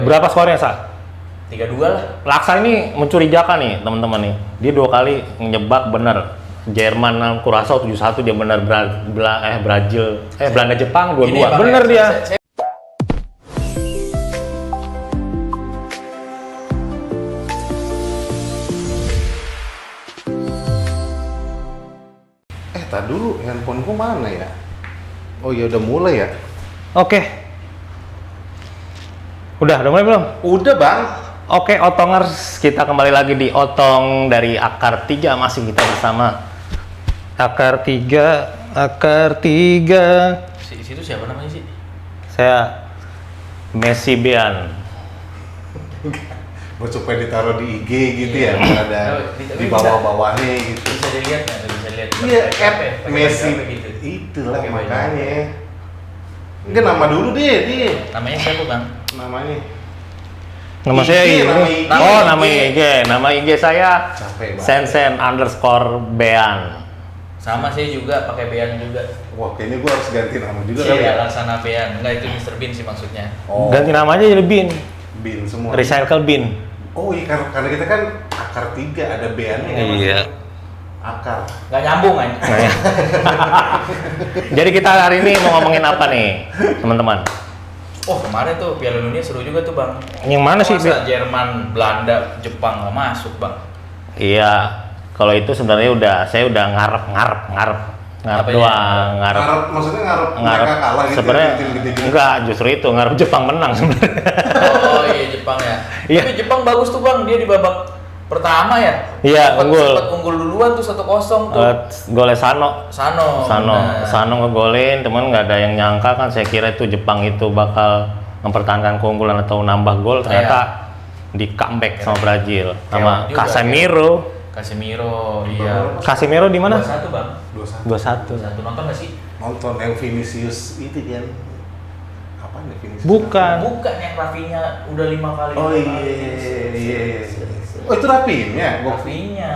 Berapa skornya, Sa? 3-2 lah. Laksa ini mencurigakan nih, teman-teman nih. Dia 2 kali ngejebak bener. Jerman Curaçao 7-1 dia bener Brazil. Belanda Jepang 2-2. Ini ya, Bang, Bener dia. Tadi dulu handphoneku mana ya? Oh ya udah mulai ya? Oke. Udah mulai belum? Udah bang. Oke, Otongers, kita kembali lagi di Otong dari Akar 3, masih kita bersama Akar 3. Situ siapa namanya sih? Saya Messi Bean. Mau coba ditaruh di IG gitu ya, ada di bawah-bawahnya gitu. Bisa dilihat nggak? Bisa lihat. Iya, Pakai Messi. gitu. Itulah Pakai baju makanya. Enggak, nama dulu deh. Namanya siapa bang? Namanya. Nama saya IG, ini. nama IG. Nama IG. Nama IG saya Capek banget. Sensen_Bean. Sama sih juga pakai Bean juga. Wah, kayaknya gua harus ganti nama juga kali Iya, ya. Laksana Bean. Enggak, itu Mr. Bean sih maksudnya. Oh, Ganti nama aja jadi Bin. bin semua. Recycle Bin. Oh iya, karena kita kan akar 3 ada beannya kan? Iya. Akar. Nggak nyambung aja. Nah, ya. Jadi kita hari ini mau ngomongin apa nih, teman-teman? Oh, kemarin tuh Piala Dunia seru juga tuh bang. Yang mana sih? Masa Jerman, Belanda, Jepang nggak masuk bang? Iya, kalau itu sebenarnya saya udah ngarep Apanya? doang, Ngarep, maksudnya ngarep mereka kalah gitu. Sebenarnya tim gede-gede. enggak, justru itu ngarep Jepang menang sebenarnya. Oh iya Jepang ya. Iya. Tapi Jepang bagus tuh bang, dia di babak pertama ya. Iya, unggul. Sempat unggul duluan tuh 1-0 tuh. Golnya Sano Benar. ngegolin, teman nggak ada yang nyangka kan, saya kira itu Jepang itu bakal mempertahankan keunggulan atau nambah gol, ternyata di comeback sama Brazil sama juga, Casemiro, iya. Casemiro di mana? 2-1 bang. 21. 2-1. 1 nonton nggak sih? Nonton yang Vinicius itu kan. Apaan ya Vinicius? Bukan. Bukan yang Rafinya udah 5 kali. Oh iya. Oh itu Rapinya? Rafinya.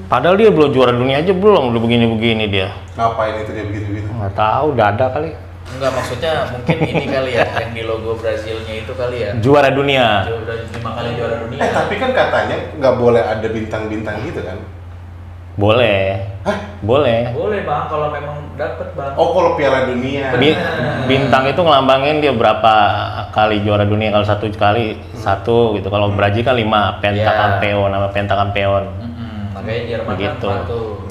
Padahal dia belum juara dunia aja belum, udah begini-begini dia. Ngapain itu dia begitu-begitu? Nggak tahu, udah ada kali. Enggak, maksudnya mungkin ini kali ya, yang di logo Brazilnya itu kali ya. Juara dunia. Udah 5 kali juara dunia. Tapi kan katanya nggak boleh ada bintang-bintang gitu kan? Boleh. Hah? Boleh. Boleh bang, kalau memang dapet bang. Oh kalau Piala Dunia. Bintang itu ngelambangin dia berapa kali juara dunia. Kalau satu kali satu gitu. Kalau Brazil kan 5 pentakampeon, nama pentakampeon. Makanya Jerman Begitu. kan 4 tuh.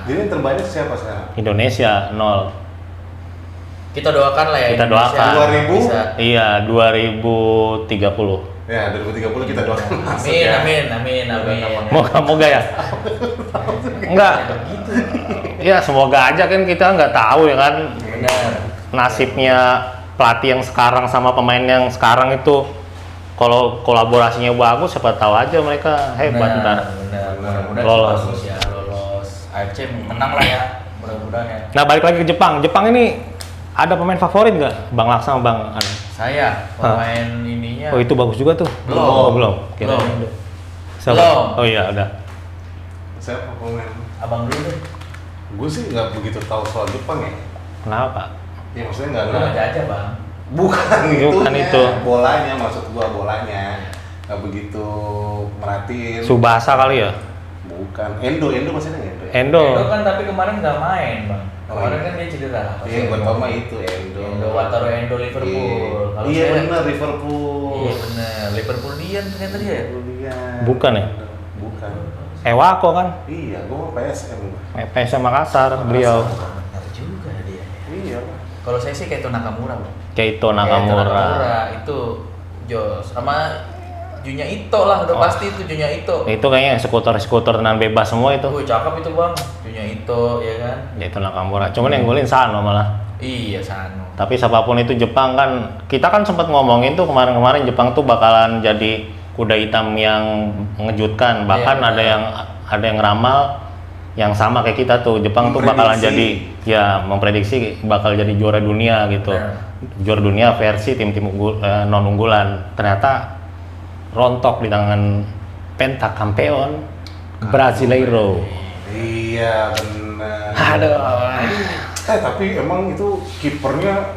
Jadi yang terbanyak siapa sekarang? Indonesia 0. Kita doakan lah ya. Kita Indonesia doakan. 2000? bisa. Iya, 2030. Ya 2030 kita doakan masuk Amin, ya. amin. Moga-moga ya. Enggak. Gitu. Ya semoga aja kan, kita nggak tahu ya kan Benar. nasibnya pelatih yang sekarang sama pemain yang sekarang itu. Kalau kolaborasinya bagus, siapa tahu aja mereka hebat ntar. Benar. Mudah-mudahan Lolos. bagus ya, lolos. AFC menang lah ya, mudah-mudahan ya. Nah balik lagi ke Jepang. Jepang ini ada pemain favorit nggak? Bang Laksa sama Bang An? Saya pemain ininya. Oh itu bagus juga tuh. Belum. Oh, belum. Kira Belum. Siapa? Belum. Oh iya udah. Siapa pemain? Abang dulu deh. Gue sih nggak begitu tahu soal Jepang ya. Kenapa? Ya maksudnya nggak. Lu aja aja bang. Bukan Bukan itunya, itu. bolanya, maksud gua bolanya nggak begitu merhatiin. Subasa kali ya? Bukan, Endo masih ada Endo. Endo. Endo kan tapi kemarin nggak main bang. Kemarin iya. kan dia cedera. Iya, gua tau mah itu Endo. Wataru Endo Liverpool. Kalau Iya saya- benar Liverpool. Iya benar. Liverpoolian ternyata dia. Liverpoolian. Bukan ya? Bukan. Ewako kan? Iya, gua mah PSM gua. PSM Makassar beliau. Benar juga dia. Iya. Kalau saya sih kayak Nakamura bang. Keito Kaito Nakamura. itu Jos sama Junya Ito lah, udah pasti itu Junya Ito. Itu kayaknya eksekutor tenan bebas semua itu. Wih cakep itu bang, Junya Ito ya kan. Keito Nakamura. Cuman yang golin Sano malah. Iya Sano. Tapi siapapun itu Jepang kan, kita kan sempat ngomongin tuh kemarin-kemarin Jepang tuh bakalan jadi kuda hitam yang mengejutkan. Bahkan Iya, ada yang ramal yang sama kayak kita tuh, Jepang tuh bakalan jadi memprediksi bakal jadi juara dunia gitu. Nah. Juara dunia versi tim-tim non unggulan. Ternyata rontok di tangan pentakampeon Brasileiro. Iya benar. Aduh. Tapi emang itu kipernya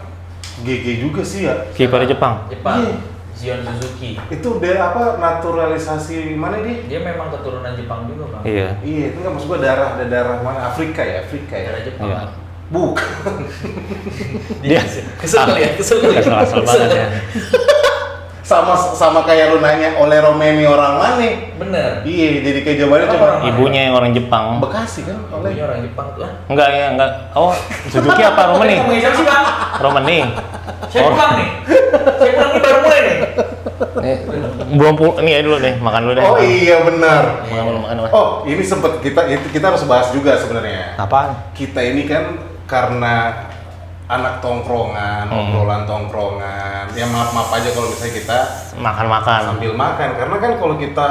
GG juga sih ya. Kiper Jepang. Jepang. Iya. Zion Suzuki. Itu dia apa naturalisasi mana dia? Dia memang keturunan Jepang juga, Bang. Iya. Iya, itu nggak maksud gua darah mana? Afrika ya. Darah Jepang. Iya. Bukan. Dia Kesel kali ya, kesel kali. Kesel banget ya. Sama kayak lu nanya oleh Romeni orang mana? Bener. Iya, jadi kayak jawabannya Orang cuma mana? Ibunya yang orang Jepang. Bekasi kan oleh. Ibunya orang Jepang tuh. Enggak ya, enggak. Oh, Suzuki apa Romani? Ngomongin siapa sih, Bang? Romani. Saya pulang nih. Saya pulang nih baru mulai nih. Belum ini ya dulu deh, makan dulu deh. Oh iya benar. Makan dulu, makan dulu. Oh, ini sempet kita harus bahas juga sebenarnya. Apaan? Kita ini kan karena anak tongkrongan, obrolan tongkrongan. Ya maaf aja kalau misalnya kita Makan-makan. sambil makan, karena kan kalau kita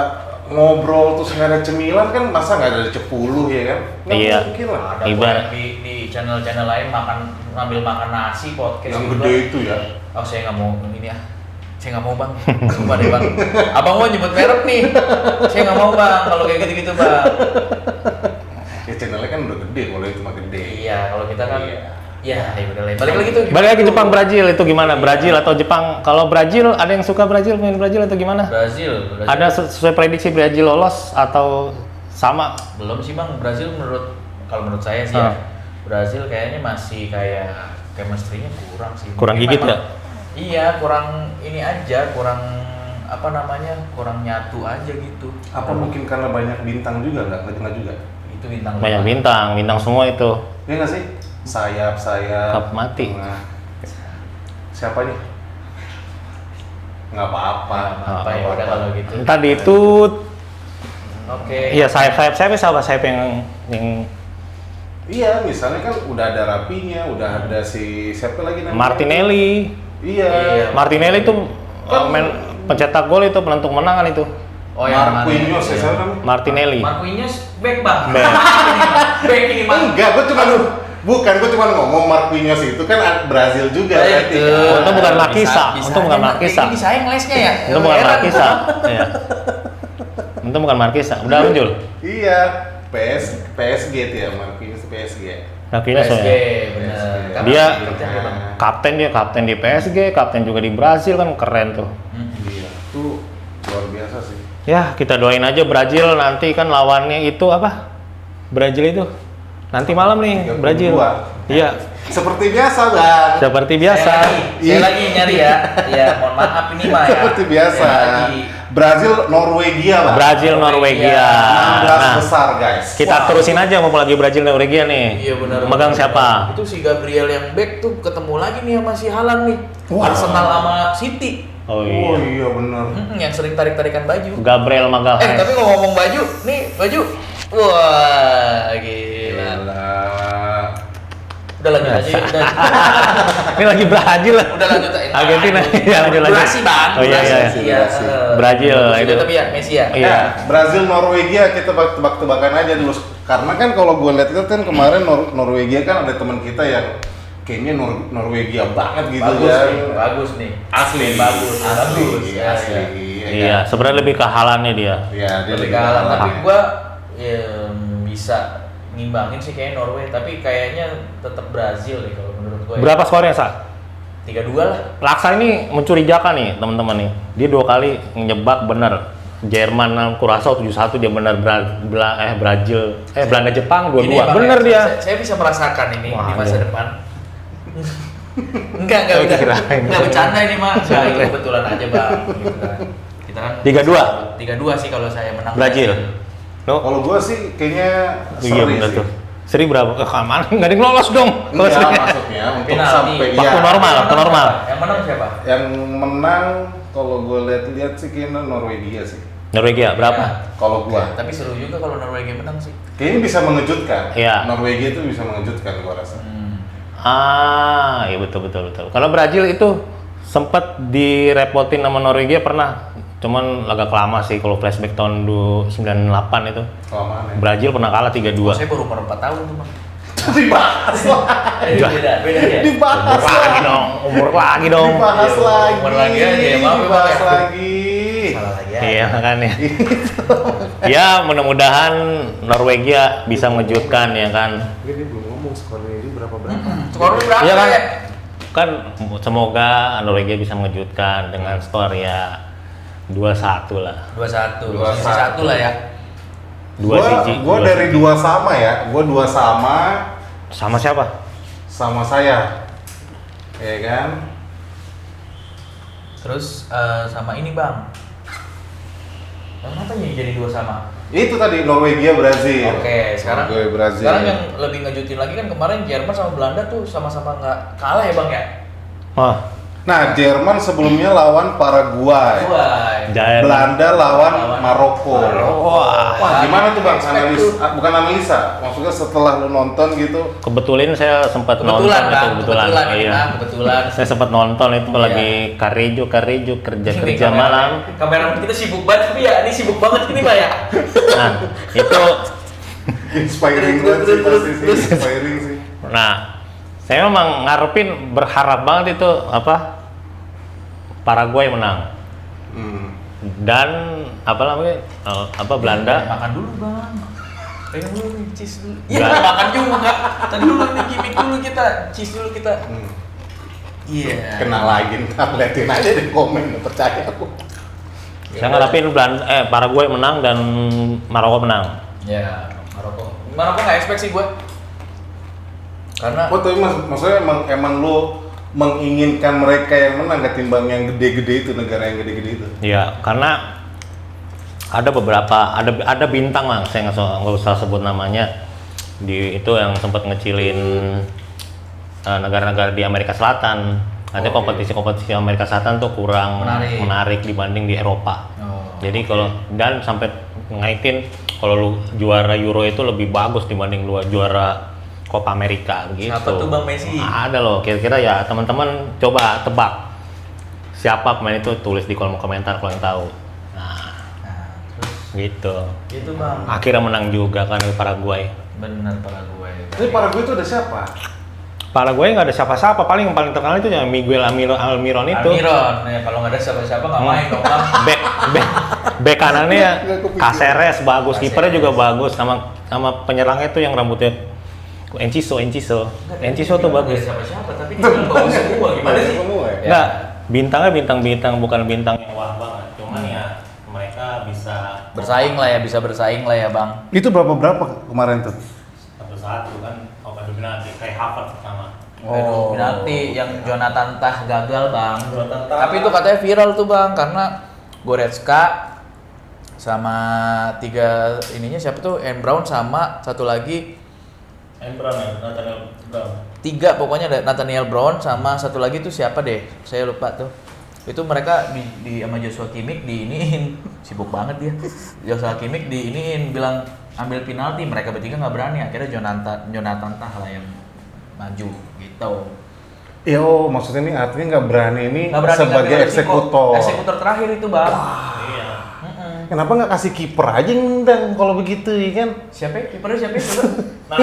ngobrol terus nggak ada cemilan kan masa nggak ada cepuluh ya kan? Nggak Iya. mungkin lah. Ada Ibarat. kok di channel-channel lain ngambil makan nasi podcast Yang gitu, gede Bang. itu ya. Oh, saya nggak mau ini ah. Saya nggak mau, Bang. Sumpah deh, Bang. Abang mau nyebut merek nih. Saya nggak mau, Bang, kalau kayak gitu-gitu, Bang. Ya channelnya kan udah gede, kalau itu mah gede. Iya, kalau kita kan Iya. ya udah lah. Balik lagi tuh. Balik lagi Jepang Brazil itu gimana? Brazil atau Jepang? Kalau Brazil ada yang suka Brazil, main Brazil atau gimana? Brazil. Ada sesuai prediksi Brazil lolos atau sama? Belum sih, Bang. Brazil kalau menurut saya sih ya. Ah. Brazil kayaknya masih kayak chemistry-nya kurang sih. Kurang Mungkin gigit memang- ya? Iya, kurang ini aja, kurang apa namanya? Kurang nyatu aja gitu. Apa mungkin karena banyak bintang juga nggak juga? Itu bintang Banyak lima. bintang semua itu. Ya nggak sih? Sayap. Kap mati. Tengah. Siapa nih? Nggak apa-apa. Apa ya udah kalau gitu. Tadi itu Oke. iya sayap siapa yang Iya, misalnya kan udah ada Rapinya, udah ada si siapa lagi namanya? Martinelli. Iya. Iya. Martinelli itu main pencetak gol itu penentu kemenangan itu. Oh ya, Marquinhos ya, siapa namanya? Martinelli. Marquinhos back, Bang. Back. Back ini, Bang. Enggak, gue cuma ngomong Marquinhos itu kan Brazil juga Ya, berarti itu. kan. Untung bukan Marquisa, Bisa untung bukan aja, Marquisa. Ini saya ngelesnya ya. Itu bukan Heran. Marquisa. Iya. Itu bukan Marquisa. Udah muncul. Iya, PSG tuh ya, Marquinhos PSG. Marquinhos PSG, ya. bener. PSG. Karena Dia- kapten ya, Bang. Kapten di PSG, kapten juga di Brasil kan keren tuh. Iya, itu luar biasa sih. Ya, kita doain aja Brazil nanti kan lawannya itu apa? Brazil itu. Nanti malam nih 32. Brazil. Iya, Seperti biasa, Bang. seperti biasa. Saya lagi nyari ya. Ya, mohon maaf ini mah ya. Seperti biasa. Saya lagi Brazil Norwegia, Bang. Brazil Norwegia. 16 Nah, besar, guys. kita terusin aja mau lagi Brazil Norwegia nih. Iya benar. Megang siapa? Itu si Gabriel yang back tuh ketemu lagi nih sama si Haaland nih. Wah. Arsenal sama City. Oh Oh iya. iya benar. Yang sering tarik-tarikan baju. Gabriel Magalhaes. Tapi ngomong baju, nih baju. Wah, gila. Gila. Udah lanjut aja. Udah, Ini lagi Brazil lah. udah lanjut aja. Argentina. Iya, lanjut. Durasi, Bang. Oh iya, iya. Durasi, iya. Brazil, Bagus juga itu. tapi ya Messi ya. Iya. Ya, Brazil Norwegia kita tebak-tebakan aja dulu. Karena kan kalau gue lihat itu kan kemarin Norwegia kan ada teman kita yang kayaknya Norwegia banget gitu Bagus ya. nih, bagus nih. Asli, bagus, asli, bagus. Ya, asli. ya. Iya, sebenarnya lebih ke Haalandnya dia. Iya, dia Lebih lebih kalah, kalah. tapi gua ya, bisa ngimbangin sih kayak Norway, tapi kayaknya tetap Brazil deh kalau menurut gua. Berapa skornya, Sa? 3-2 lah. Laksa ini mencurigakan nih, teman-teman nih. Dia 2 kali nyebak bener. Jerman Curaçao 7-1 dia bener Brazil Belanda Jepang 2-2. Ini, Bang, Bener ya, dia. Saya bisa merasakan ini Wah, di masa iya. depan. Enggak Oh, udah. kirain. Enggak bercanda ini, Mak. Nah, itu kebetulan aja, Bang. Gitu kan. Kita kan 3-2. 3-2 sih kalau saya menang. Brazil. No. Kalau gue sih kayaknya Iya seri bener sih. tuh. Seri berapa? Mana? Enggak ada yang lolos dong. Enggak, Kalau seri. maksudnya untuk Penalti. sampai Waktu normal. Yang menang normal. siapa? Yang menang siapa? Yang menang kalau gue lihat sih kayaknya Norwegia sih. Norwegia berapa? Ya. Kalau gua, Tapi seru juga kalau Norwegia menang sih. kayaknya bisa mengejutkan. Iya. Norwegia itu bisa mengejutkan gua rasa. Iya betul. Kalau Brazil itu sempat direpotin sama Norwegia pernah. Cuman agak lama sih kalau flashback tahun 98 itu. Kelamaan ya. Brazil pernah kalah 3-2. Saya baru umur 4 tahun tuh, Bang. Dibahas lagi. Beda ya. Dibahas Umur lagi dong. Umur lagi dong. Dibahas Iya, lagi. umur lagi aja ya, maaf ya, Bang, Dibahas ya. lagi. Salah lagi ya. Iya makanya. Ya mudah-mudahan Norwegia bisa mengejutkan ya kan. Dia belum ngomong skornya ini berapa. Skor lu berapa Iya kan? ya? kan semoga Norwegia bisa mengejutkan dengan skor ya 2-1 lah. 2-1. 2-1. Sisi 1 lah ya. 2-1. Gua dari 2 sama ya. Gua 2 sama Sama siapa? sama saya. Ya kan? Terus sama ini bang. Kenapa jadi 2 sama? Itu tadi Norwegia Brazil. Oke, sekarang Norwegia Brazil. sekarang yang lebih ngejutin lagi kan kemarin Jerman sama Belanda tuh sama-sama nggak kalah ya bang ya? Wah, Nah, Jerman sebelumnya lawan Paraguay. Wah, Belanda lawan Maroko. Wah, gimana tuh Bang? Expect Analis, bukan analisa. Maksudnya setelah lu nonton gitu, kebetulan saya sempat nonton kebetulan itu bang, kebetulan. Iya. kebetulan. Saya sempat nonton itu Iya. lagi Karejo kerja Ini malam. Kamera kita sibuk banget tapi ya, ini sibuk banget ini pak ya. Nah, itu inspiring banget sih pasti sih, inspiring sih. nah, saya memang ngarepin berharap banget itu apa Paraguay menang. Dan apa namanya? Belanda. Makan dulu bang. Pengen dulu nih, cheese dulu. Iya Belanda. makan juga. Tadi dulu nih gimmick dulu kita, cheese dulu kita. Iya. Kena lagi, ntar liatin aja di komen, nggak percaya aku. Saya ngarepin Paraguay menang dan Maroko menang. Ya, Maroko nggak expect sih gue. Karena Oh, tapi maksudnya emang lu menginginkan mereka yang menang ketimbang yang gede-gede itu, negara yang gede-gede itu. Iya, karena ada beberapa ada bintang lah, saya nggak usah sebut namanya, di itu yang sempat ngecilin negara-negara di Amerika Selatan. Ada kompetisi-kompetisi Amerika Selatan tuh kurang menarik dibanding di Eropa. Jadi kalau dan sampai ngaitin kalau lu juara Euro itu lebih bagus dibanding lu juara Copa America gitu. Siapa tuh Bang Messi? Ada loh, kira-kira ya teman-teman coba tebak siapa pemain itu, tulis di kolom komentar kalau yang tahu. Nah, gitu. Itu Bang. Akhirnya menang juga kan Paraguay. Bener Paraguay. Tapi Paraguay itu ada siapa? Paraguay nggak ada siapa-siapa, paling terkenal itu yang Miguel Almiron itu. Almiron, ya kalau nggak ada siapa-siapa nggak main dong Bang. Bek kanannya Nggak kepikiran. Caceres bagus, kipernya juga Caceres. bagus, sama penyerangnya itu yang rambutnya Enciso tuh bagus. Siapa-siapa, tapi dia bilang bagus semua gimana sih? Semua ya? Ya. Nggak, bintangnya bintang-bintang, bukan bintang yang wah banget. Cuman ya mereka bisa Bersaing lah ya, bisa bersaing lah ya Bang. Itu berapa kemarin tuh? satu-satu kan, adu penalti kayak Harvard pertama. Oh, penalti yang Jonathan Tah gagal Bang. Jonathan Tah. Tapi itu katanya viral tuh Bang, karena Goretzka sama 3 ininya siapa tuh? N Brown sama satu lagi Nathaniel Brown. 3 pokoknya ada Nathaniel Brown sama satu lagi tuh siapa deh? Saya lupa tuh. Itu mereka di sama Joshua Kimmich diiniin. Sibuk banget dia. Joshua Kimmich diiniin bilang ambil penalti, mereka bertiga nggak berani. Akhirnya Jonathan Tah lah yang maju gitu. Ya, oh, maksudnya ini artinya nggak berani ini Nggak berani sebagai ngambil resiko. eksekutor. Eksekutor terakhir itu Bang. Iya. Kenapa nggak kasih kiper aja yang nendang kalau begitu ya kan? Siapa? Kipernya siapa? Coba. Nah,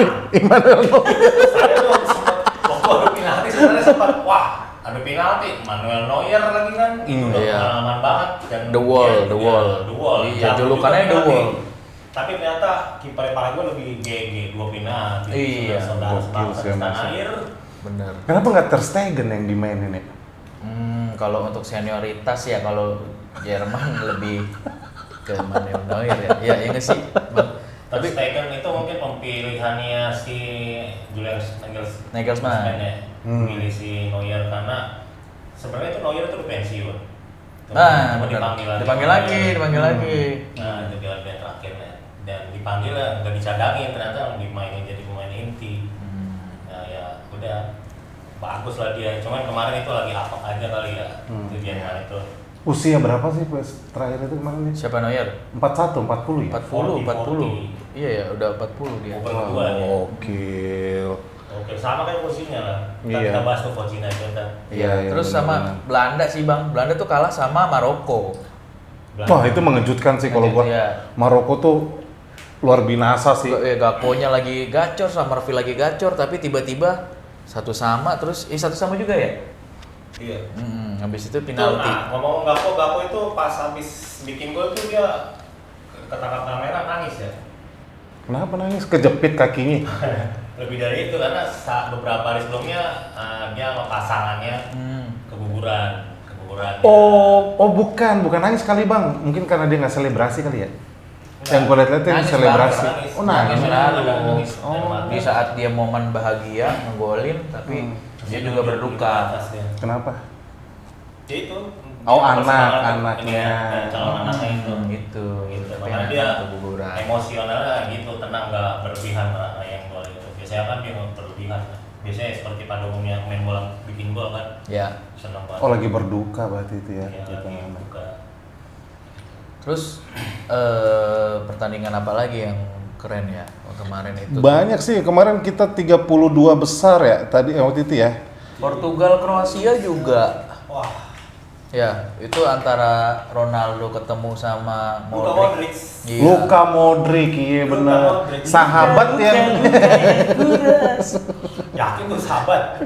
saya tuh sempat waktu adu penalti sebenarnya sempat wah adu penalti Manuel Neuer lagi kan itu udah Iya. pengalaman banget dan The Wall, dia- The iya, Wall. The Wall. Iya, Jago julukannya juga The penalti. Wall. Tapi ternyata kiper Paraguay lebih GG 2 penalti. Iya. Saudara Gokil sebangsa sih, di tanah Mas. air. Bener. Kenapa nggak Ter Stegen yang dimainin ya? Kalau untuk senioritas ya kalau Jerman lebih ke Manuel Neuer ya. Iya, ya nggak sih? Bang? Tapi Stegen itu mungkin pemilihannya si Julian Nagelsmann. ya. Milih si Neuer karena sebenarnya itu Neuer itu udah pensiun. Nah, Cuma bener. Dipanggil lagi. Nah, jadi latihan terakhirnya dan dipanggil lah, nggak dicadangin ternyata dimainin jadi pemain inti. Nah, ya udah bagus lah dia. Cuman kemarin itu lagi apa aja kali ya itu Jerman itu. Usia berapa sih pas terakhir itu kemarin nih? Siapa Neuer? 41, 40 ya? 40. Iya ya, udah 40 dia. Oke kedua ya. Gokil. Oke, sama kayak posisinya lah. Ntar Iya. kita bahas tuh posisinya aja ntar. Iya, iya, Terus bener, sama bener. Belanda sih Bang. Belanda tuh kalah sama Maroko. Wah, itu mengejutkan sih kalau gua. Iya. Maroko tuh luar binasa sih. Gakponya lagi gacor, Summerville lagi gacor, tapi tiba-tiba satu sama terus satu sama juga ya? Iya. Habis itu Itu, penalti. nah, ngomong Gakpo itu pas habis bikin gol tuh dia ketangkap kamera nangis ya. Kenapa nangis? Kejepit kakinya. Lebih dari itu karena beberapa hari sebelumnya dia sama pasangannya keguguran. Oh bukan nangis kali bang, mungkin karena dia nggak selebrasi kali ya. Yang gue lihat itu Nangis, selebrasi. Bang. Oh nangis. Nangis. Di saat dia momen bahagia ngegolin, tapi dia juga berduka. Kenapa? Ya itu. Oh, Dia anaknya. calon anaknya itu. Gitu. Gitu. Tapi Makanya dia anak keguguran. emosionalnya gitu, tenang, nggak berlebihan lah yang gol itu. Biasanya kan dia nggak berlebihan. Biasanya seperti pada umumnya main bola bikin gol kan. Ya. Senang banget. Oh lagi berduka berarti itu ya. Ya, Gitu. lagi buka. Terus pertandingan apa lagi yang keren ya kemarin itu? Banyak sih, kemarin kita 32 besar ya tadi waktu itu ya. Portugal Kroasia juga. Wah, Ya, itu antara Ronaldo ketemu sama Luka Modric. Modric. Iya. Luka Modric, iya Luka benar. Modric. Sahabat yang Yakin tuh sahabat.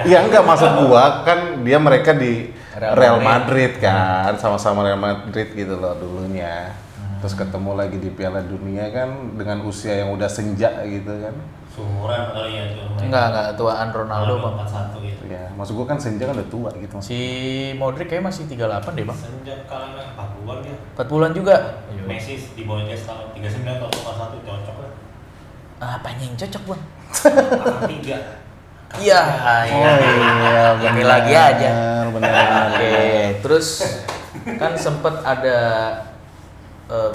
Iya enggak maksud gua kan mereka di Real Real Madrid kan, sama-sama Real Madrid gitu loh dulunya. Terus ketemu lagi di Piala Dunia kan dengan usia yang udah senja gitu kan. Sumuran kali ya tuh. Enggak tuaan Ronaldo, Bang. 41 gitu. Ya, maksud gua kan senja kan udah tua gitu. Si Modric kayaknya masih 38 deh, Bang. Sejak kalian 40-an ya. 4 bulan juga. Messi di bawahnya setahun 39 atau 41 cocok lah. Apanya yang cocok, Bang? Akan 3. Iya, iya, ini lagi aja. Benar. Oke, terus kan sempet ada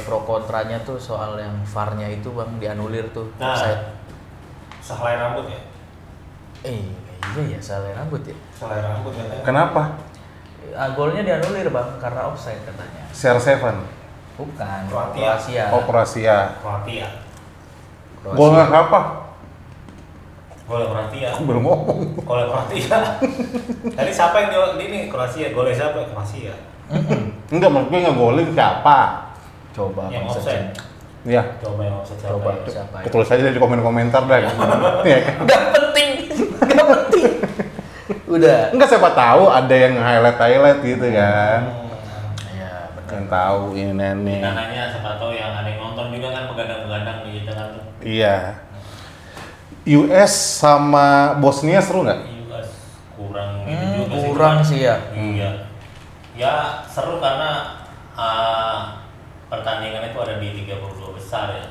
pro kontranya tuh soal yang VAR-nya itu, Bang, dianulir tuh. Nah. Offside. Sehelai rambut ya. Iya ya, salah rambut ya. Sehelai rambut ya. Kenapa? Golnya dianulir, Bang, karena offside katanya. CR7. Bukan, Kroasia. Oh, Kroasia. Kroasia. Gol nggak apa? Gol Kroasia. Aku belum ngomong. Gol Kroasia. Tadi siapa yang di ini Kroasia? Golnya siapa? Kroasia. Enggak, maksud gue ngegolin siapa? Coba Yang Bang, offside. searching. Iya. Coba yang offside siapa? Coba ya? siapa ya? Tulis aja di komentar dah. Iya kan? Gak penting, gak penting. Udah. Enggak, siapa tahu ada yang highlight gitu kan. Ya benar. Yang tahu ini nih. Dananya siapa tahu yang ada yang nonton juga kan begadang-begadang di gitu kan tuh. Iya. US sama Bosnia seru nggak? US kurang gitu juga sih. Kurang cuman- sih ya. Iya. Ya seru karena pertandingan itu ada di 32 besar ya.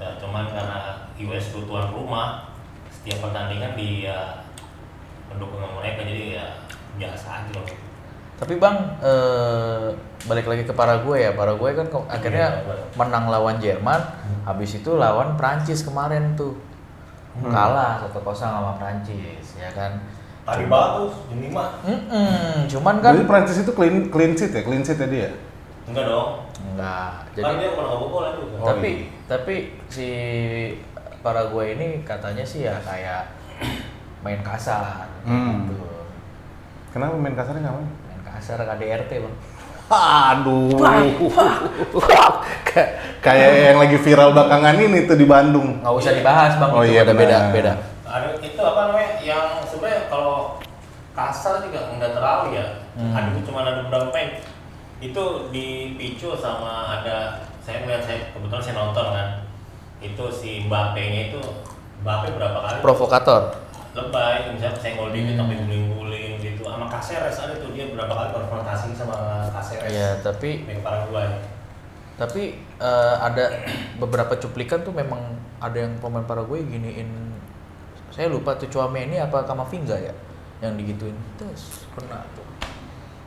Nah, cuman karena US itu tuan rumah, setiap pertandingan dia mendukung mereka jadi ya biasa aja loh. Tapi Bang, balik lagi ke Paraguay ya. Paraguay kan akhirnya menang lawan Jerman, habis itu lawan Prancis kemarin tuh. Kalah 1-0 sama Prancis, ya kan. Tadi bagus, jam 5. Cuman kan Jadi Prancis itu clean sheet ya dia. Enggak dong. enggak. Kan Jadi dia pernah kebobolan juga. Oh, tapi si Paraguay ini katanya sih ya kayak main kasar gitu. Kenapa main kasarnya nggak main? Main kasar KDRT, Bang. Aduh. Kayak yang lagi viral belakangan ini tuh di Bandung. Nggak usah dibahas, Bang. Oh Itu iya, ada benar. beda. Ada itu apa namanya yang sebenarnya kalau kasar juga enggak terlalu ya. Ada itu cuma ada beberapa pemain itu dipicu sama saya kebetulan saya nonton kan. Itu si Mbappe-nya itu berapa kali Provokator. lebay, misalnya senggol dikit sampai guling-guling gitu. Sama Caceres ada tuh dia berapa kali konfrontasi sama Caceres. Iya, tapi Main Paraguay. ada beberapa cuplikan tuh memang ada yang pemain Paraguay giniin. Saya lupa tuh Tchouaméni apa Camavinga ya yang digituin. Terus kena tuh.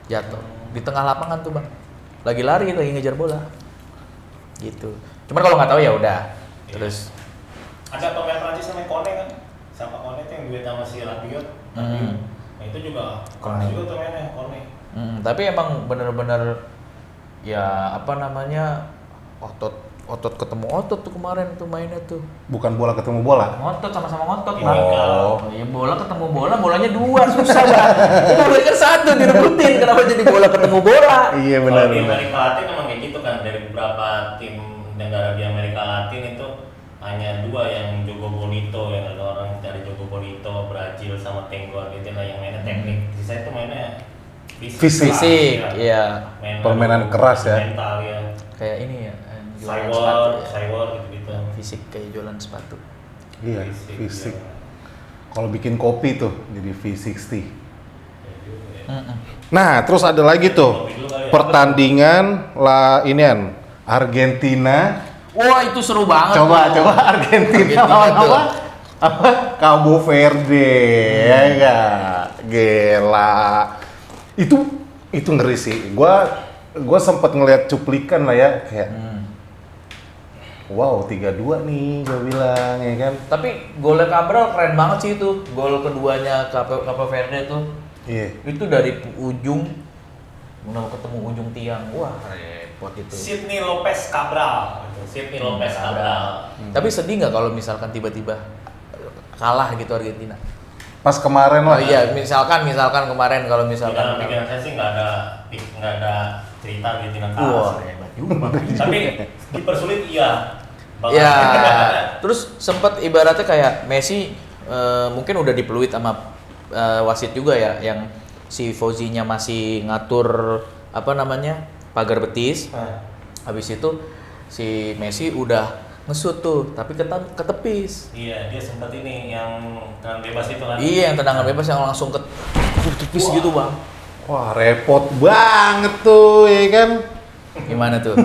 Jatuh di tengah lapangan tuh, Bang. Lagi lari, lagi ngejar bola. Gitu. Cuman kalau nggak tahu ya udah. Terus Ada pemain Prancis namanya Kone kan? Siapa Kone itu yang duet sama si Rabiot? Nah itu juga Kone. keras juga tuh mainnya Kone. tapi emang bener-bener ya apa namanya otot ketemu otot tuh kemarin tuh mainnya tuh. Bukan bola ketemu bola. Ngotot sama-sama ngotot, Ini Bang. kalau- Ya bola ketemu bola, bolanya dua, susah Bang. Itu bolanya kan satu direbutin, kenapa jadi bola ketemu bola? Iya Kalau benar di benar. Amerika Latin memang kayak gitu kan, dari beberapa tim negara di Amerika Latin itu hanya dua yang Jogo Bonito, yang ada orang dari Jogo Bonito, Brazil sama Tango gitu lah yang mainnya teknik. Sisa itu mainnya Fisik, iya. Permainan keras ya. Mental ya. Kayak ini ya, yang jualan sepatu ya. Cywar gitu-gitu. Fisik kayak jualan sepatu. Iya, V6. Kalau bikin kopi tuh jadi V60. Nah, terus ada lagi tuh pertandingan inian Argentina. Wah, itu seru banget. Coba tuh. Argentina lawan apa? Apa? Cabo Verde, ya enggak? Gila. Itu ngeri sih. Gua sempet ngeliat cuplikan lah ya, kayak wow, 3-2 nih gua bilang, ya kan. Tapi golnya Cabral keren banget sih itu. Gol keduanya Cabo Verde tuh. Iya. Itu dari ujung mau ketemu ujung tiang. Wah, repot itu. Sidney Lopez Cabral. Tapi sedih nggak kalau misalkan tiba-tiba kalah gitu Argentina? Pas kemarin Oh lah. iya, misalkan kemarin kalau misalkan Pikiran saya sih nggak ada cerita Argentina wah, kalah. hebat juga. Tapi dipersulit iya. Ya, terus sempet ibaratnya kayak Messi mungkin udah dipeluit sama wasit juga ya, yang si Fauzinya masih ngatur apa namanya pagar betis. Habis itu si Messi udah ngesut tuh, tapi ketepis. Iya, dia sempat ini yang tendangan bebas itu kan. Iya, yang tendangan bebas yang langsung ketepis gitu bang. Wah, repot banget tuh, ya kan? Gimana tuh?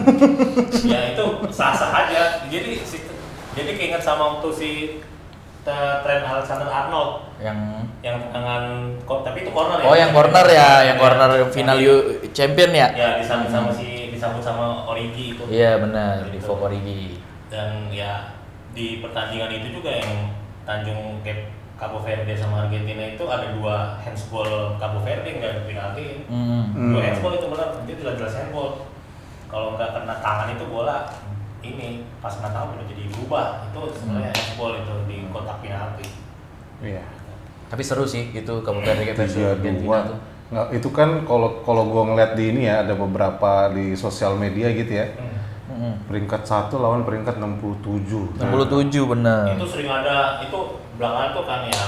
Ya itu sah-sah aja. Jadi keinget sama waktu si Trent Alexander-Arnold yang tendangan tapi itu corner ya. Oh, yang corner ya, yang corner final champion ya? Ya, disambut sama Origi itu. Iya benar, di Gitu. Vogue Origi. Dan ya di pertandingan itu juga yang Tanjung Cabo Verde sama Argentina itu ada 2 handsball Cabo Verde nggak penalti. 2 handsball itu benar, itu jelas-jelas handball. Kalau nggak kena tangan itu bola ini pas kena tangan udah jadi berubah. Itu sebenarnya handsball itu di kotak penalti. Iya. Tapi seru sih itu Cabo Verde versus Argentina tuh. Nggak, itu kan kalau gua ngeliat di ini ya, ada beberapa di sosial media gitu ya. Peringkat 1 lawan peringkat 67. 67 bener. Itu sering ada, itu belakangan tuh kan ya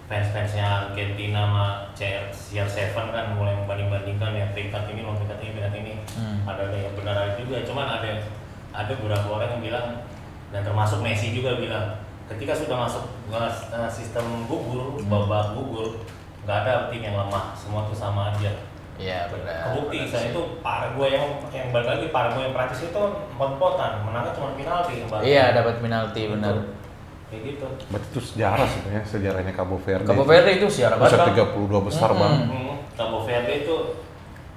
fans-fansnya Argentina sama CR7 kan mulai membanding-bandingkan ya peringkat ini lawan peringkat ini. Ada yang benar ada juga, cuman ada beberapa orang yang bilang, dan termasuk Messi juga bilang, ketika sudah masuk sistem gugur, babak gugur, nggak ada tim yang lemah, semua tuh sama aja. Iya benar. Kebukti, saya itu Paraguay yang balik lagi, Paraguay yang Prancis itu empot-empotan, menangnya cuma penalti. Iya dapat penalti benar. Kayak gitu. Berarti itu sejarah sebenarnya, sejarahnya Cabo Verde. Cabo Verde itu siaran bisa banget. 32 besar bang. Cabo Verde itu,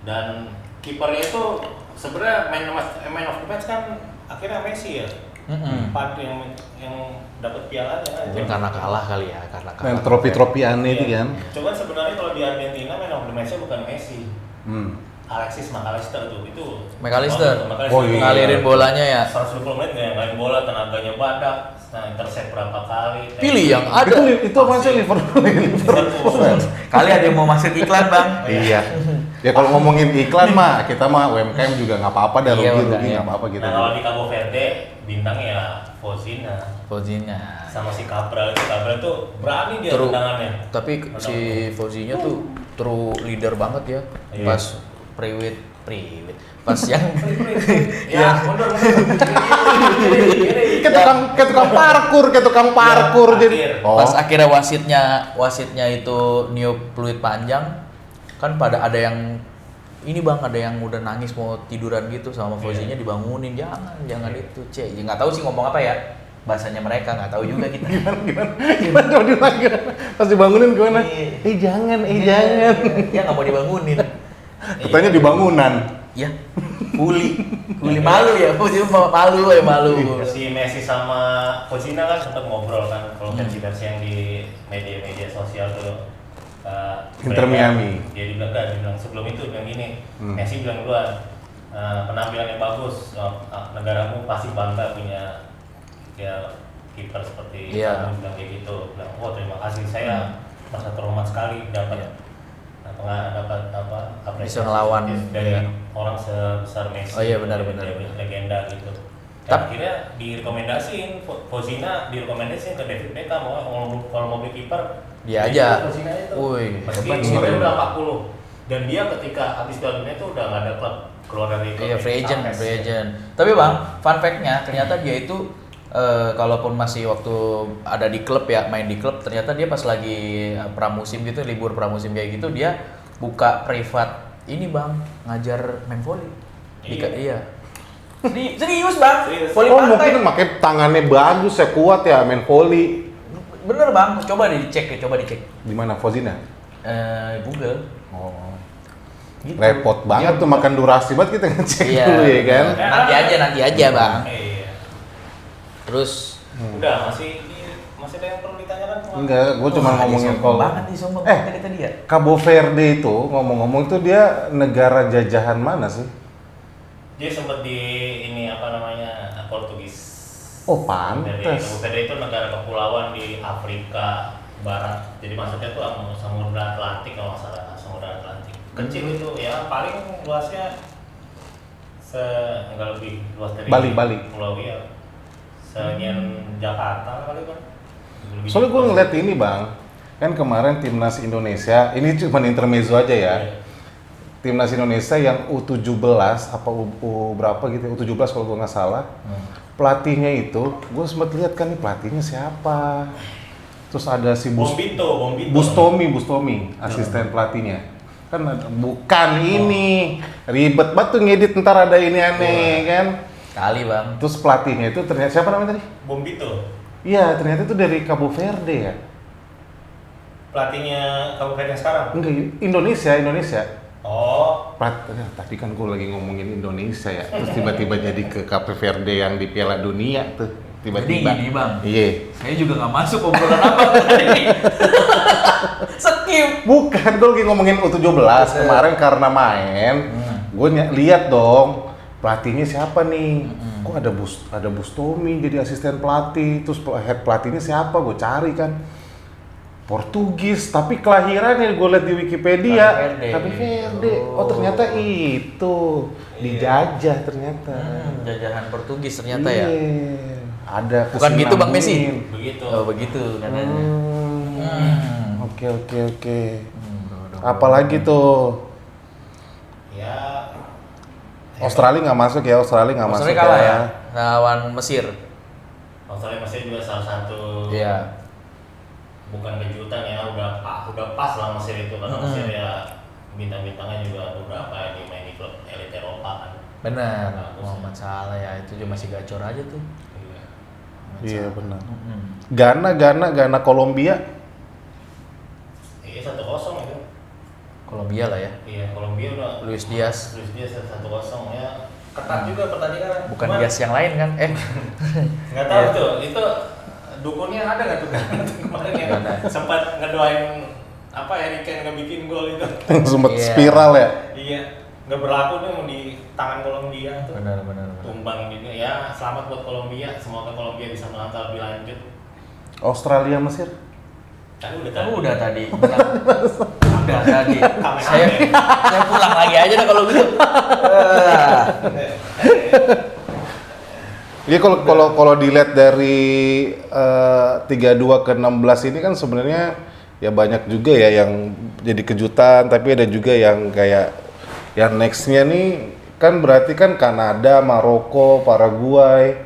dan kipernya itu sebenarnya man of the match kan akhirnya Messi ya. Empat yang dapat pialanya. Mungkin karena kalah kali ya, karena kalah. Yang trofi-trofi aneh itu kan. Cuman sebenarnya kalau di Argentina man of the match-nya bukan Messi. Alexis McAllister itu. McAllister. Oh, iya. Ngalirin bolanya ya. 120 menit nggak main bola, tenaganya badak, intercept berapa kali. Pilih yang ada. Itu apa sih Liverpool? Kali ada yang mau masuk iklan bang. Iya. Ya kalau ngomongin iklan mah, kita mah UMKM juga nggak apa-apa dah, Iya, rugi iya. nggak apa-apa gitu. Nah kalau di Cabo Verde bintang ya Fauzinya. sama si Cabral itu berani dia True. tendangannya. Tapi si Fauzinya tuh true leader banget ya. Iya. Pas priwit. Pas yang Ya, mundur. Kayak tukang parkur Ya, jadi. akhir. Oh. Pas akhirnya wasitnya itu niup peluit panjang, kan pada ada yang ini bang, ada yang udah nangis mau tiduran gitu sama Fauzinya dibangunin, jangan itu ya nggak tahu sih ngomong apa ya bahasanya mereka, nggak tahu juga kita. Gimana coba diulangi? Pas dibangunin gimana? Iya. Jangan. Ya nggak mau dibangunin. Katanya di bangunan. Ya, kuli malu ya, malu. Si Messi sama Fozina kan sempat ngobrol kan, kalau versi yang di media sosial tuh. Inter Miami. Dia bilang sebelum itu bilang gini, Messi bilang duluan, penampilan yang bagus, negaramu pasti bangga punya ya kiper seperti kamu, bilang kayak gitu. Bilang, terima kasih, saya merasa terhormat sekali dapat bisa ngelawan dari orang sebesar Messi. Oh iya benar. Legenda gitu. Akhirnya direkomendasiin, Fozina direkomendasiin ke David Beckham, kalau mau beli kiper dia aja. Fozina itu. Wih, Meski hebat sih. umurnya udah 40 dan dia ketika habis Piala Dunia itu udah nggak ada klub, keluar dari klub. Iya, free agent. Tapi bang, fun fact-nya ternyata dia itu kalaupun masih waktu ada di klub ya, main di klub, ternyata dia pas lagi pramusim gitu, libur pramusim kayak gitu, dia buka privat ini bang, ngajar main volley. Iya. Serius bang, volley Oh pantai. mungkin makanya tangannya bagus ya, kuat ya main volley. Bener bang, coba dicek. Di mana Fozina? Google. Oh. Gitu. Repot banget tuh makan durasi banget kita ngecek Iya, dulu ya kan. Nanti aja bang. Iya. Terus Udah, masih ada yang perlu ditanyakan? Enggak, gue cuma ngomongin sombong kalau banget nih, sombong banget tadi ya. Cabo Verde itu ngomong-ngomong itu dia negara jajahan mana sih? Dia sempat di ini apa namanya Portugis. Oh Dari pantes. Cabo Verde itu negara kepulauan di Afrika Barat. Jadi maksudnya tuh Samudra Atlantik kalau nggak salah, Samudra Atlantik. Kecil itu ya, paling luasnya nggak lebih luas dari Bali. Pulau ya. Senyen Jakarta kali kan. Lebih Soalnya gue luas. ngeliat ini bang, kan kemarin timnas Indonesia, ini cuma intermezzo aja ya. Iya. Timnas Indonesia yang U17 apa U berapa gitu, U17 kalau gue nggak salah. Pelatihnya itu, gue sempat lihat kan nih pelatihnya siapa. Terus ada si Bombito. Bustomi, asisten pelatihnya. Kan bukan ini, ribet banget tuh ngedit ntar ada ini aneh kan. Kali bang. Terus pelatihnya itu ternyata siapa namanya tadi? Bombito. Iya, ternyata itu dari Cabo Verde ya. Pelatihnya Cabo Verde yang sekarang. Enggak, Indonesia. Oh, Tadi kan gue lagi ngomongin Indonesia ya, terus tiba-tiba jadi ke Cabo Verde yang di Piala Dunia tuh, tiba-tiba. Jadi gini, Bang. Iya. Saya juga nggak masuk obrolan apa tadi. Skip. Bukan, gue lagi ngomongin U17 kemarin karena main, gue lihat dong pelatihnya siapa nih? Kok ada Bustomi jadi asisten pelatih, terus head pelatihnya siapa? Gue cari kan. Portugis, tapi kelahirannya gue lihat di Wikipedia Cabo Verde. Oh ternyata itu dijajah ternyata. Jajahan Portugis ternyata ya. Iya. Ada Bukan gitu Bang Messi. kesinambungin. begitu. Oh begitu katanya. Oke. Apalagi tuh Ya, Australia nggak masuk ya, Australia nggak masuk Australia kalah ya lawan Mesir. Australia masih juga salah satu. Iya. Bukan kejutan ya, udah pas lah Mesir itu karena Mesir ya bintang-bintangnya juga beberapa yang main di klub elit Eropa kan. Benar. Bagus. Muhammad Salah ya itu juga masih gacor aja tuh. Iya benar. Ghana Kolombia. Iya 1-0 itu. Kolombia lah ya. Iya Kolombia udah. Luis Diaz. 1-0 ya. Ketat juga pertandingan. Bukan Diaz yang lain kan? Nggak tahu tuh, itu dukunnya ada nggak tuh kemarin ya? Sempat ngedoain apa Harry Kane nggak bikin gol itu. Sempet Iya. spiral ya. Iya, nggak berlaku tuh di tangan Kolombia tuh. Benar. Tumbang juga ya, selamat buat Kolombia. Semoga Kolombia bisa melangkah lebih lanjut. Australia Mesir. Udah tadi. Udah tadi. Saya pulang lagi aja dah kalau gitu. Iya kalau dilihat dari 32 ke 16 ini kan sebenarnya ya banyak juga ya yang jadi kejutan, tapi ada juga yang kayak yang nextnya nih kan berarti kan Kanada, Maroko, Paraguay,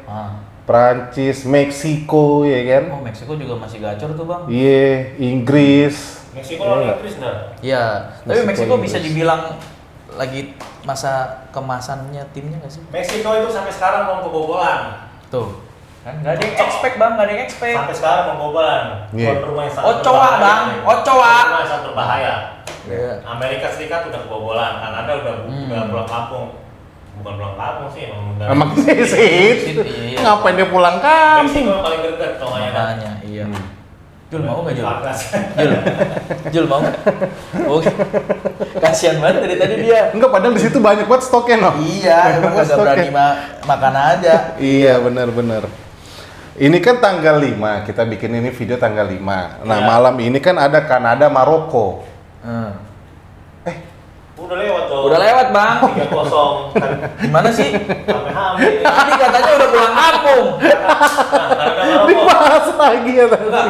Prancis, Meksiko ya kan? Oh Meksiko juga masih gacor tuh bang. Iya, Inggris. Meksiko lawan Inggris dah. Iya. Tapi Meksiko, Meksiko bisa Inggris. dibilang lagi masa kemasannya timnya nggak sih? Meksiko itu sampai sekarang belum kebobolan. Tuh. Kan nggak ada yang expect bang, nggak ada yang expect. Sampai sekarang belum kebobolan. Iya. Tuan rumah yang sangat Ochoa, berbahaya. Bang. Ochoa. Tuan rumah yang sangat berbahaya. Iya. Amerika Serikat udah kebobolan, Kanada udah pulang kampung. Bukan pulang kampung sih, emang udah. Emang sih, Iya. ngapain dia pulang kampung? Meksiko yang paling greget kalau nggak ada. Makanya, iya. Jul mau nggak Jul? Panas. Jul mau nggak? Oke. Kasian banget dari tadi dia. Enggak, padahal di situ banyak banget stoknya no. Iya, emang nggak berani makan aja. Iya benar. Ini kan tanggal 5, kita bikin ini video tanggal 5. Nah Iya. malam ini kan ada Kanada Maroko. Udah lewat tuh. Udah lewat bang. 3-0. Gimana sih? Sampai hamil. Tadi katanya udah pulang kampung. Kanada Maroko. Dibahas lagi ya tadi. Enggak,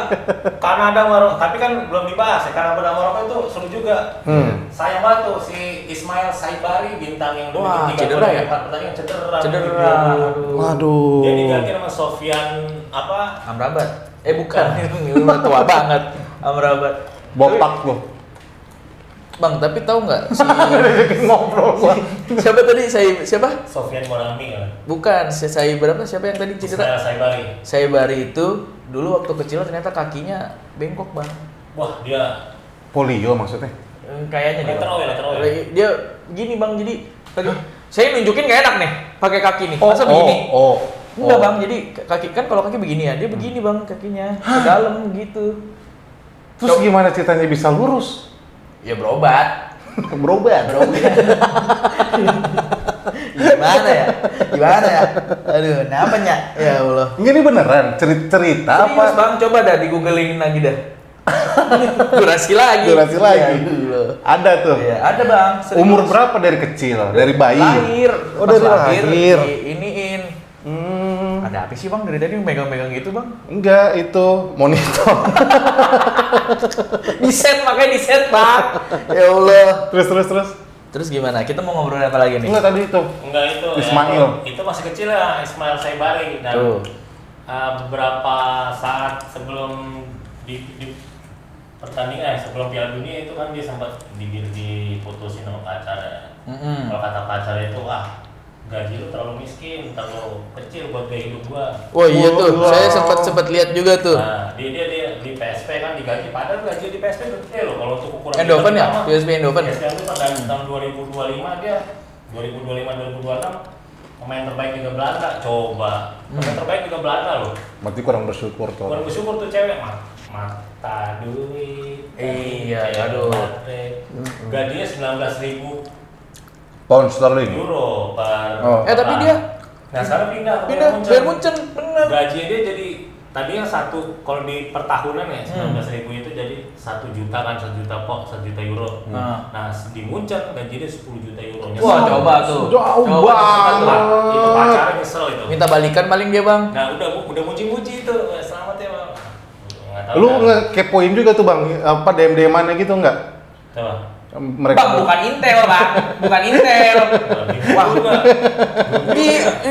Kanada Maroko, tapi kan belum dibahas ya. Kanada Maroko itu seru juga. Sayang banget tuh si Ismail Saibari bintang yang Wah, bikin 3 cedera gol ya? 4 pertandingan cedera. Cedera. Waduh. Dia diganti sama Sofyan apa? Amrabat. Bukan, ini mah tua banget. Amrabat. Bopak loh. Bang, tapi tahu nggak si Ngobrol gua. siapa tadi? Siapa? Sofyan Morami kan. Bukan, berapa? Siapa yang tadi cedera? Ismail Saibari. Saibari itu dulu waktu kecil ternyata kakinya bengkok, Bang. Wah, dia Polio maksudnya. Kayaknya dia. Lateral. Dia gini, Bang. Jadi saya nunjukin nggak enak nih pakai kaki nih. Masa begini? Enggak, Bang. Jadi kaki kan kalau kaki begini ya, dia begini, Bang, kakinya ke dalam gitu. Terus gimana ceritanya bisa lurus? Ya berobat. Berobat. Gimana ya? Aduh, kenapanya? Ya Allah. Ini beneran cerita Serius, apa? Bang, coba dah di-googlein lagi dah. Durasi lagi. Ya, ada tuh. Iya, ada, Bang. Serius. Umur berapa dari kecil? Dari bayi? Lahir. Oh, Pas dari lahir. Iniin. Ada apa sih, Bang? Dari tadi megang-megang gitu, Bang? Enggak, itu monitor. Makanya di set, Bang. Ya Allah. Terus. Terus gimana? Kita mau ngobrol apa lagi nih? Enggak tadi itu. Enggak itu. Ismail. Itu masih kecil ya, Ismail Saibari dan Tuh. beberapa saat sebelum di pertandingan sebelum Piala Dunia itu kan dia sempat diputusin sama pacarnya. Kalau kata pacarnya itu gaji lu terlalu miskin, terlalu kecil buat gaya hidup gua. Oh iya tuh, saya sempat lihat juga tuh. Nah, dia di PSP kan digaji, padahal gaji di PSP gede loh kalau untuk ukuran Endoven ya? PSP Endoven ya? PSP itu pada tahun 2025 dia 2025-2026 pemain terbaik Liga Belanda, coba. Pemain terbaik Liga Belanda loh. Berarti kurang bersyukur tuh. Kurang bersyukur tuh cewek mata duit. Iya, aduh. Gajinya 19.000 Pound sterling. euro per. Tapi dia Nah sekarang pindah ke Bayern Munchen, bener. Gajinya dia jadi tadinya kalau di pertahunan ya 19.000 itu jadi 1 juta kan, 1 juta euro. Nah di Munchen gajinya 10 juta euro. Wah, coba tuh. Jauh banget. Itu pacarnya nyesel itu. Minta balikan paling dia, Bang. Nah udah muji-muji itu, selamat ya Bang. Nggak tahu Lu kan. ngekepoin juga tuh Bang, apa DM-DM-annya gitu enggak? Coba. Mereka Bang, bukan Intel, Bang. Bukan Intel. Wah,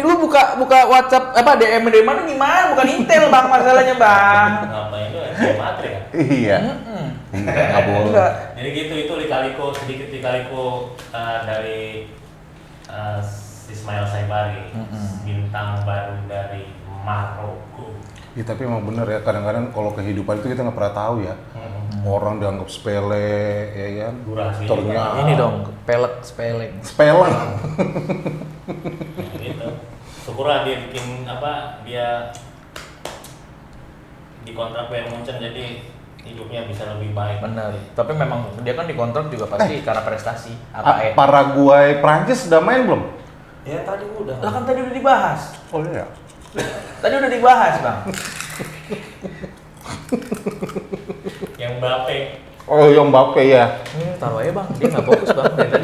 Lu buka WhatsApp DM mana gimana? Bukan Intel, Bang, masalahnya, Bang. ngapain lu ya? Materi ya? Iya. Enggak boleh. Enggak. Jadi gitu itu sedikit lika-liku dari Ismail Saibari, bintang baru dari Maroko. Ya, tapi emang bener ya, kadang-kadang kalau kehidupan itu kita nggak pernah tahu ya. Orang dianggap sepele, ya kan? Durasi. Ternyata Ini dong, sepele. sepele. Ya, gitu. Syukurlah dia bikin dia dikontrak Bayern Munchen jadi hidupnya bisa lebih baik. Bener. Tapi memang dia kan dikontrak juga pasti karena prestasi. Paraguay, Prancis udah main belum? Ya tadi udah. Lah kan tadi udah dibahas. Oh iya. Tadi udah dibahas, Bang. Yang Mbappe. Oh, yang Mbappe ya. Taruh aja, Bang. Dia nggak fokus, Bang. Dari